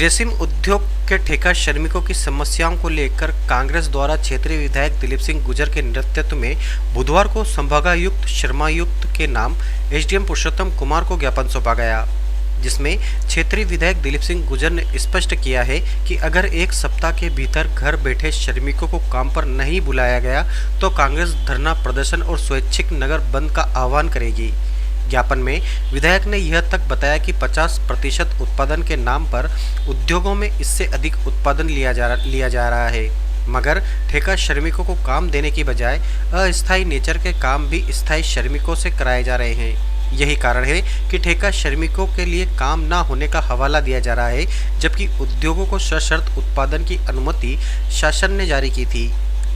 ग्रेसिम उद्योग के ठेका श्रमिकों की समस्याओं को लेकर कांग्रेस द्वारा क्षेत्रीय विधायक दिलीप सिंह गुर्जर के नेतृत्व में बुधवार को संभागायुक्त श्रमायुक्त के नाम एसडीएम पुरुषोत्तम कुमार को ज्ञापन सौंपा गया, जिसमें क्षेत्रीय विधायक दिलीप सिंह गुर्जर ने स्पष्ट किया है कि अगर एक सप्ताह के भीतर घर बैठे श्रमिकों को काम पर नहीं बुलाया गया तो कांग्रेस धरना प्रदर्शन और स्वैच्छिक नगर बंद का आह्वान करेगी। ज्ञापन में विधायक ने यह तक बताया कि 50% उत्पादन के नाम पर उद्योगों में इससे अधिक उत्पादन लिया जा रहा है, मगर ठेका श्रमिकों को काम देने की बजाय अस्थायी नेचर के काम भी स्थायी श्रमिकों से कराए जा रहे हैं। यही कारण है कि ठेका श्रमिकों के लिए काम न होने का हवाला दिया जा रहा है, जबकि उद्योगों को सशर्त उत्पादन की अनुमति शासन ने जारी की थी।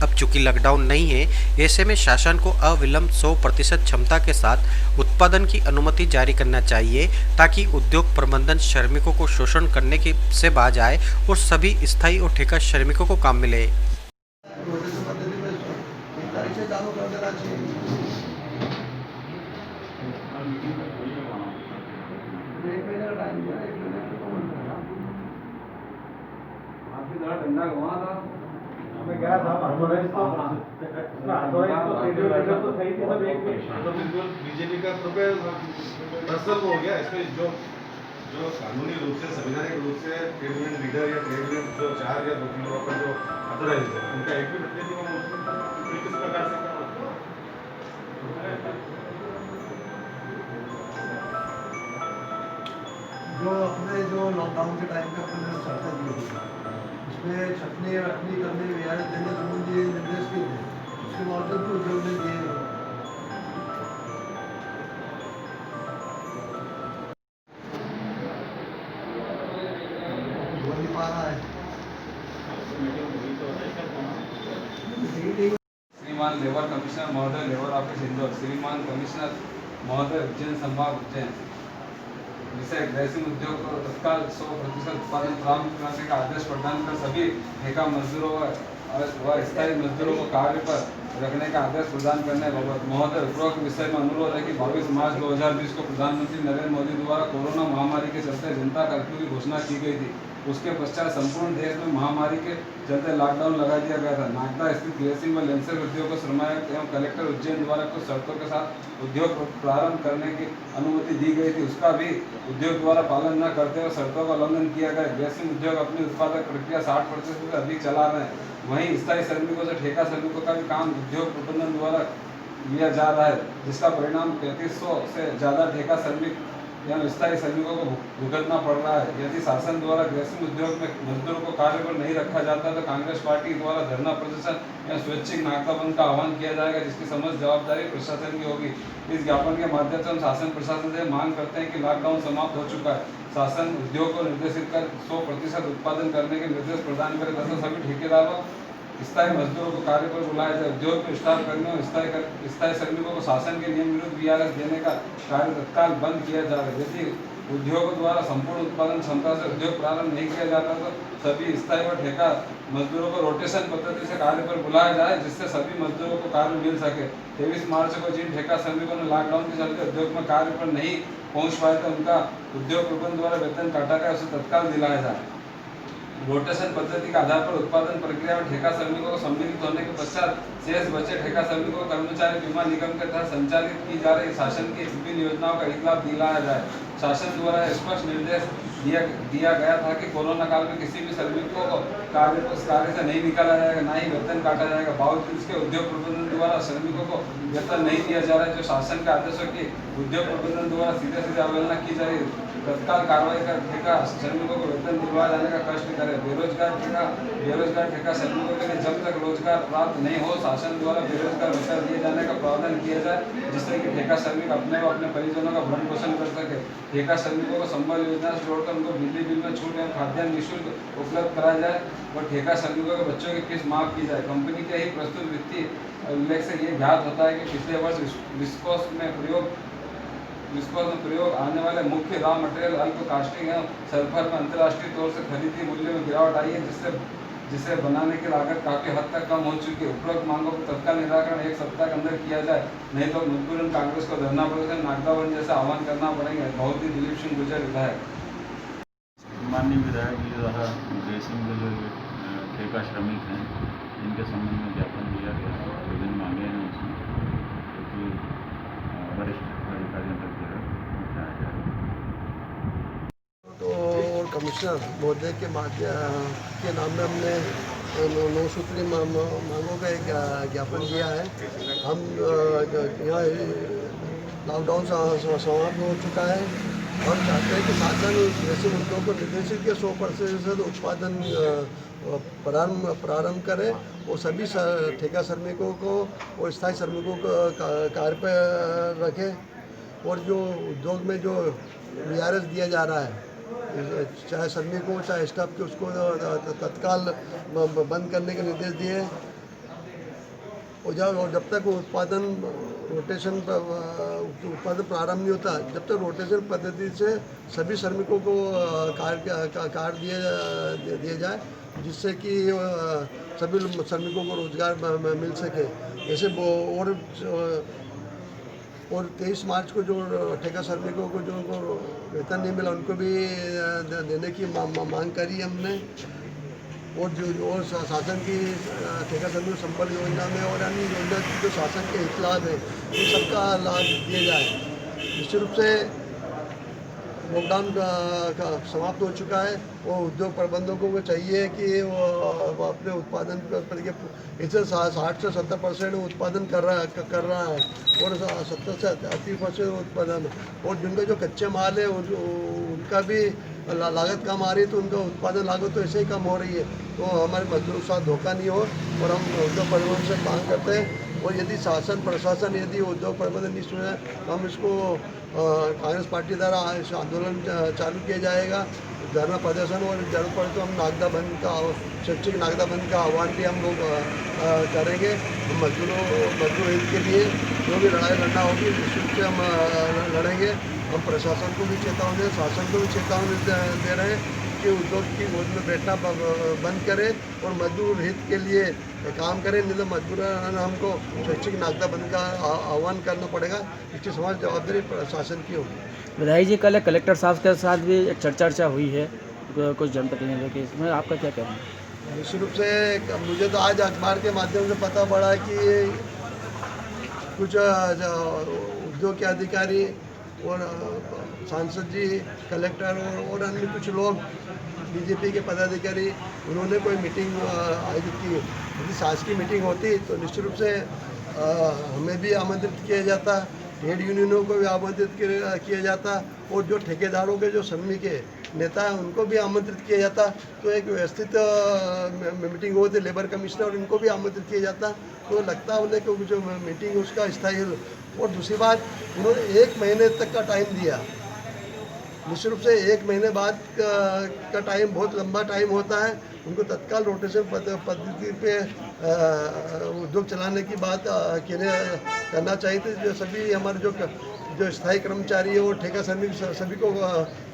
अब चूंकि लॉकडाउन नहीं है, ऐसे में शासन को अविलंब 100% क्षमता के साथ उत्पादन की अनुमति जारी करना चाहिए, ताकि उद्योग प्रबंधन श्रमिकों को शोषण करने से बाज आए और सभी स्थायी और ठेका श्रमिकों को काम मिले। मैं गया था ऑथोराइज तो शेड्यूल तो सही थी, सब एक तो बिल्कुल बीजेपी का पर्सनल हो गया। इसमें जो जो कानूनी रूप से संवैधानिक रूप से ट्रेड यूनियन लीडर या ट्रेड यूनियन जो 4 या 2-3 लोगों का जो ऑथोराइज है, उनका एक भी प्रतिनिधि किस प्रकार से जो अपने जो लॉकडाउन के टाइम पे अपने शर्तें दी थी, उसमें छटनी रखनी करने रियायत देने संबंधी निर्देश दिए थे, उसके बावजूद भी उद्योग ने दिए नहीं पा रहा है। श्रीमान लेबर कमिश्नर महोदय, लेबर ऑफिस इंदौर, श्रीमान कमिश्नर महोदय, उज्जैन संभाग उज्जैन, जिसे ग्रेसिम उद्योग को तत्काल 100% उत्पादन प्रारंभ करने का आदेश प्रदान कर सभी ठेका मजदूरों व स्थायी मजदूरों को कार्य पर रखने का आदेश प्रदान करने बाबत महोदय, उपरोक्त विषय में अनुरोध है कि 22 मार्च 2020 को प्रधानमंत्री नरेंद्र मोदी द्वारा कोरोना महामारी के चलते जनता कर्फ्यू की घोषणा की गई थी। उसके पश्चात संपूर्ण देश में महामारी के चलते लॉकडाउन लगा दिया गया था। नागदा स्थित ग्रेसिम व लेंसर उद्योग को श्रमायुक्त एवं कलेक्टर उज्जैन द्वारा कुछ शर्तों के साथ उद्योग प्रारंभ करने की अनुमति दी गई थी, उसका भी उद्योग द्वारा पालन न करते हुए शर्तों का उल्लंघन किया गया। ग्रेसिम उद्योग अपनी उत्पादक प्रक्रिया 60% से अधिक चला रहे हैं। वहीं स्थायी श्रमिकों से ठेका श्रमिकों का भी काम उद्योग प्रबंधन द्वारा लिया जा रहा है, जिसका परिणाम 3500 से ज़्यादा ठेका श्रमिक एवं स्थायी श्रमिकों को भुगतना पड़ रहा है। यदि शासन द्वारा ग्रेसिम उद्योग में मजदूरों को कार्य पर नहीं रखा जाता तो कांग्रेस पार्टी द्वारा धरना प्रदर्शन या स्वैच्छिक नाकाबंदी का आह्वान किया जाएगा, जिसकी समस्त जवाबदारी प्रशासन की होगी। इस ज्ञापन के माध्यम से हम शासन प्रशासन से मांग करते हैं कि लॉकडाउन समाप्त हो चुका है, शासन उद्योग को निर्देशित कर 100% उत्पादन करने के निर्देश प्रदान करे तथा सभी ठेकेदारों स्थायी मजदूरों को कार्य पर बुलाया जाए। उद्योग में स्टाफ कर्मियों स्थायी श्रमिकों को शासन के नियम विरुद्ध वीआरएस देने का कार्य तत्काल बंद किया जाए। यदि उद्योगों द्वारा संपूर्ण उत्पादन क्षमता से उद्योग प्रारंभ नहीं किया जाता तो सभी स्थायी व ठेका मजदूरों को रोटेशन पद्धति से कार्य पर बुलाया जाए, जिससे सभी मजदूरों को कार्य मिल सके। 23 मार्च को जिन ठेका श्रमिकों ने लॉकडाउन के चलते उद्योग में कार्य पर नहीं पहुँच पाए तो उनका उद्योग प्रबंधन द्वारा वेतन काटा गया, उसे तत्काल दिलाया जाए। रोटेशन पद्धति के आधार पर उत्पादन प्रक्रिया में ठेका श्रमिकों को सम्मिलित होने के पश्चात शेष बचे ठेका श्रमिकों को कर्मचारी बीमा निगम के तहत संचालित की जा रही शासन की विभिन्न योजनाओं का लाभ दिलाया जाए। शासन द्वारा स्पष्ट निर्देश दिया गया था कि कोरोना काल में किसी भी श्रमिकों को कार्य से नहीं निकाला जाएगा, ना ही वेतन काटा जाएगा। बावजूद इसके उद्योग प्रबंधन द्वारा श्रमिकों को वेतन नहीं दिया जा रहा है, जो शासन के आदेशों की उद्योग प्रबंधन द्वारा सीधे अवहेलना की जा रही है। तत्काल कार्रवाई कर ठेका श्रमिकों को वेतन दिलवा जाने का कष्ट करें। बेरोजगार ठेका श्रमिकों के लिए जब तक रोजगार प्राप्त नहीं हो, शासन द्वारा बेरोजगार भत्ता दिए जाने का प्रावधान किया जाए, जिससे कि ठेका श्रमिक अपने व अपने परिजनों का भरण पोषण कर सके। ठेका श्रमिकों को संबल योजना से जोड़कर उनको बिजली बिल में छूट एवं खाद्यान्न निःशुल्क उपलब्ध कराया जाए और ठेका श्रमिकों के बच्चों की फीस माफ की जाए। कंपनी के ही प्रस्तुत वित्तीय उल्लेख से ये ज्ञात होता है कि पिछले वर्ष विस्कोस में प्रयोग आने वाले मुख्य रॉ मटेरियल अल्प कास्टिंग एवं सल्फर में अंतर्राष्ट्रीय तौर से खरीदी मूल्य में गिरावट आई है, जिसे बनाने की लागत काफ़ी हद तक कम हो चुकी है। उपरोक्त मांगों को तत्काल निराकरण 1 सप्ताह के अंदर किया जाए, नहीं तो मजबूरन कांग्रेस को धरना प्रदर्शन नागदा बंद जैसा आह्वान करना पड़ेगा। बहुत ही दिलीप सिंह गुर्जर विधायक। माननीय विधायक जी द्वारा ड्रेसिंग के जो ठेका श्रमिक हैं इनके संबंध में ज्ञापन दिया गया है। विभिन्न मांगे हैं उसमें, क्योंकि वरिष्ठ अधिकारियों तक जो है पहुँचाया जाएगा। तो और कमिश्नर महोदय के नाम में हमने 9 सूत्री मांगों का एक ज्ञापन दिया है। हम यहाँ लॉकडाउन समाप्त हो चुका है। हम चाहते हैं कि शासन कृषि मुद्दों को निर्देशित के 100% उत्पादन प्रारंभ करे और सभी ठेका श्रमिकों को और स्थायी श्रमिकों को कार्य पर रखे। और जो उद्योग में जो VRS दिया जा रहा है, चाहे श्रमिकों चाहे स्टाफ के, उसको तत्काल बंद करने के निर्देश दिए। और जब तक उत्पादन प्रारंभ नहीं होता, जब तक रोटेशन पद्धति से सभी श्रमिकों को कार्ड दिए जाए, जिससे कि सभी श्रमिकों को रोजगार मिल सके। ऐसे और 23 मार्च को जो ठेका श्रमिकों को जो उनको वेतन नहीं मिला, उनको भी देने की मांग करी हमने। और जो शासन की ठेका श्रमिक संपर्क योजना में और अन्य योजना की जो शासन के हित लाभ है, इन सबका लाभ दिया जाए। निश्चित रूप से लॉकडाउन का समाप्त हो चुका है। वो उद्योग प्रबंधकों को चाहिए कि वो अपने उत्पादन पर इसे 60 से 70% उत्पादन कर रहा है और 70 से 80% उत्पादन। और जिनका जो कच्चे माल है उनका भी लागत कम आ रही है, तो उनका उत्पादन लागत तो ऐसे ही कम हो रही है। तो हमारे मजदूरों के साथ धोखा नहीं हो, और हम उद्योग प्रबंधन से मांग करते हैं। और यदि शासन प्रशासन यदि उद्योग प्रबंधन नहीं सुने, तो हम इसको कांग्रेस पार्टी द्वारा आंदोलन चालू किया जाएगा, धरना प्रदर्शन, और जरूरत पड़े तो हम नागदा बंद का शैक्षिक नागदा बंद का आह्वान भी हम लोग करेंगे। हम मजदूर हित के लिए जो भी लड़ाई लड़ना होगी निश्चित से हम लड़ेंगे। हम प्रशासन को भी चेतावनी दे, शासन को भी चेतावनी दे रहे हैं कि उद्योग की गोद में बैठना बंद करें और मजदूर हित के लिए काम करें। नहीं तो मजदूर हमको शैक्षिक नागदा बंद का आह्वान करना पड़ेगा। इसकी समाज जवाबदारी प्रशासन की होगी। विधायक जी, कल कलेक्टर साहब के साथ भी एक चर्चा हुई है कुछ जनप्रतिनिधियों की, इसमें आपका क्या कहना है? निश्चित रूप से मुझे तो आज अखबार के माध्यम से पता पड़ा कि कुछ उद्योग के अधिकारी और सांसद जी, कलेक्टर और अन्य कुछ लोग बीजेपी के पदाधिकारी, उन्होंने कोई मीटिंग आयोजित की। यदि शासकीय मीटिंग होती तो निश्चित रूप से हमें भी आमंत्रित किया जाता, ट्रेड यूनियनों को भी आमंत्रित किया जाता, और जो ठेकेदारों के जो श्रमिक नेता हैं उनको भी आमंत्रित किया जाता। तो एक व्यवस्थित मीटिंग होती, लेबर कमिश्नर और इनको भी आमंत्रित किया जाता। तो लगता है उन्हें कि जो मीटिंग उसका स्थायी। और दूसरी बात, उन्होंने 1 महीने तक का टाइम दिया। निश्चित रूप से 1 महीने बाद का टाइम बहुत लंबा टाइम होता है। उनको तत्काल रोटेशन पद्धति पे उद्योग चलाने की बात करना चाहिए थी। जो सभी हमारे जो स्थायी कर्मचारी है और ठेका श्रमिक सभी को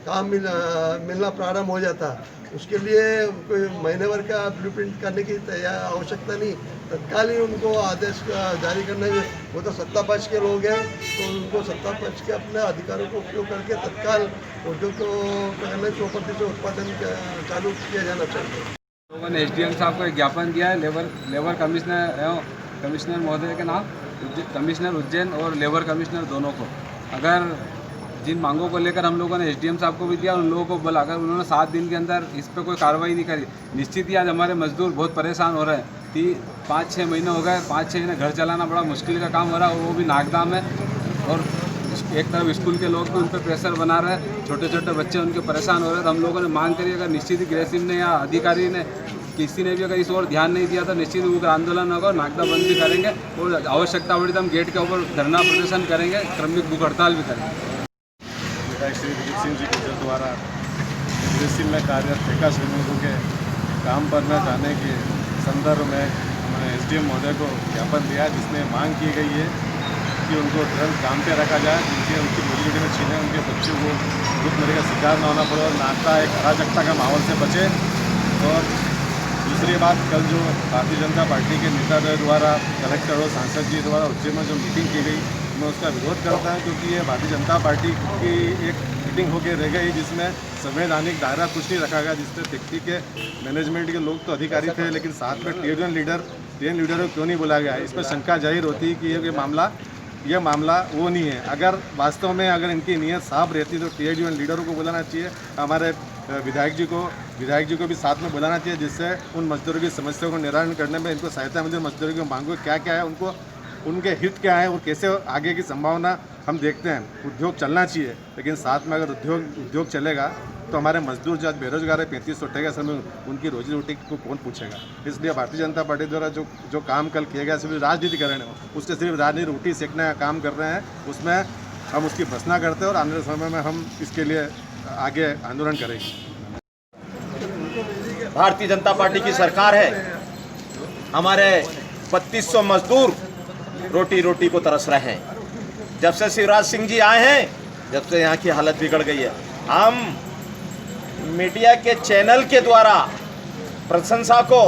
काम मिलना प्रारंभ हो जाता। उसके लिए कोई महीने भर का ब्लूप्रिंट करने की आवश्यकता नहीं, तत्काल ही उनको आदेश जारी करना है। वो तो सत्ता पक्ष के लोग हैं, तो उनको सत्ता पक्ष के अपने अधिकारों को उपयोग करके तत्काल उद्योग को 100% उत्पादन चालू किया जाना चाहिए। लोगों ने SDM साहब को एक ज्ञापन दिया है, लेबर कमिश्नर एवं कमिश्नर महोदय के नाम, कमिश्नर उज्जैन और लेबर कमिश्नर दोनों को। अगर जिन मांगों को लेकर हम लोगों ने SDM साहब को भी दिया, उन लोगों को बोला अगर उन्होंने 7 दिन के अंदर इस पर कोई कार्रवाई नहीं करी, निश्चित ही आज हमारे मजदूर बहुत परेशान हो रहे हैं। 5-6 महीने हो गए, 5-6 महीने घर चलाना बड़ा मुश्किल का काम हो रहा है, और वो भी नागदा में। और एक तरफ स्कूल के लोग भी उन पर प्रेशर बना रहे हैं, छोटे छोटे बच्चे उनके परेशान हो रहे हैं। तो हम लोगों ने मांग करी, अगर निश्चित ही ग्रेसिम ने या अधिकारी ने किसी ने भी अगर इस ओर ध्यान नहीं दिया तो निश्चित उग्र आंदोलन होगा, नागदा बंद भी करेंगे, और आवश्यकता पड़ी तो हम गेट के ऊपर धरना प्रदर्शन करेंगे, क्रमिक भूख हड़ताल भी करेंगे। विधायक श्री दिलीप सिंह जी गुजर द्वारा ग्रेसिम में कार्यरत ठेका श्रमिकों के काम पर न जाने के संदर्भ में मैंने SDM महोदय को ज्ञापन दिया, जिसमें मांग की गई है कि उनको तुरंत काम पे रखा जाए, जिनसे उनकी रोजी रोटी में छीने उनके बच्चों को भूखमरी का शिकार न होना पड़े और नागदा एक अराजकता का माहौल से बचे। और दूसरी बात, कल जो भारतीय जनता पार्टी के नेता द्वारा कलेक्टर और सांसद जी द्वारा उज्जैन में जो मीटिंग की गई, मैं उसका विरोध करता हूँ, क्योंकि ये भारतीय जनता पार्टी की एक मीटिंग होकर रह गई जिसमें संवैधानिक दायरा कुछ नहीं रखा गया, जिससे फैक्ट्री के मैनेजमेंट के लोग तो अधिकारी थे लेकिन साथ में ट्रेड लीडर को क्यों नहीं बुलाया गया। इस पर शंका जाहिर होती है कि ये मामला वो नहीं है। अगर वास्तव में अगर इनकी नीयत साफ रहती तो ट्रेड यूनियन लीडरों को बुलाना चाहिए, हमारे विधायक जी को भी साथ में बुलाना चाहिए, जिससे उन मजदूरों की समस्याओं को निवारण करने में इनको सहायता मिले। मजदूरों की मांगों क्या है, उनके हित क्या है और कैसे आगे की संभावना हम देखते हैं। उद्योग चलना चाहिए, लेकिन साथ में अगर उद्योग चलेगा तो हमारे मजदूर जो आज बेरोजगार है 3500 ठेका श्रमिक, उनकी रोजी रोटी को कौन पूछेगा। इसलिए भारतीय जनता पार्टी द्वारा जो काम कल किया गया सिर्फ राजनीतिकरण है, उससे सिर्फ राजनीति रोटी सेकने का काम कर रहे हैं, उसमें हम उसकी भर्त्सना करते हैं और आने वाले समय में हम इसके लिए आगे आंदोलन करेंगे। भारतीय जनता पार्टी की सरकार है, हमारे 3200 मजदूर रोटी को तरस रहे हैं। जब से शिवराज सिंह जी आए हैं, जब से यहाँ की हालत बिगड़ गई है। हम मीडिया के चैनल के द्वारा प्रशंसा को,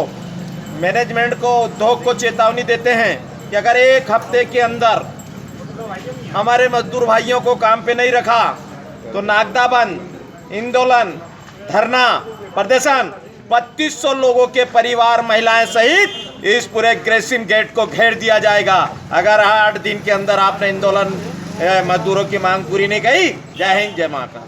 मैनेजमेंट को, उद्योग को चेतावनी देते हैं कि अगर एक हफ्ते के अंदर हमारे मजदूर भाइयों को काम पे नहीं रखा तो नागदा बंद, आंदोलन, धरना, प्रदर्शन 3200 लोगों के परिवार, महिलाएं सहित इस पूरे ग्रेसिम गेट को घेर दिया जाएगा। अगर 8 दिन के अंदर आपने आंदोलन मजदूरों की मांग पूरी नहीं की। जय हिंद, जय महाकाल।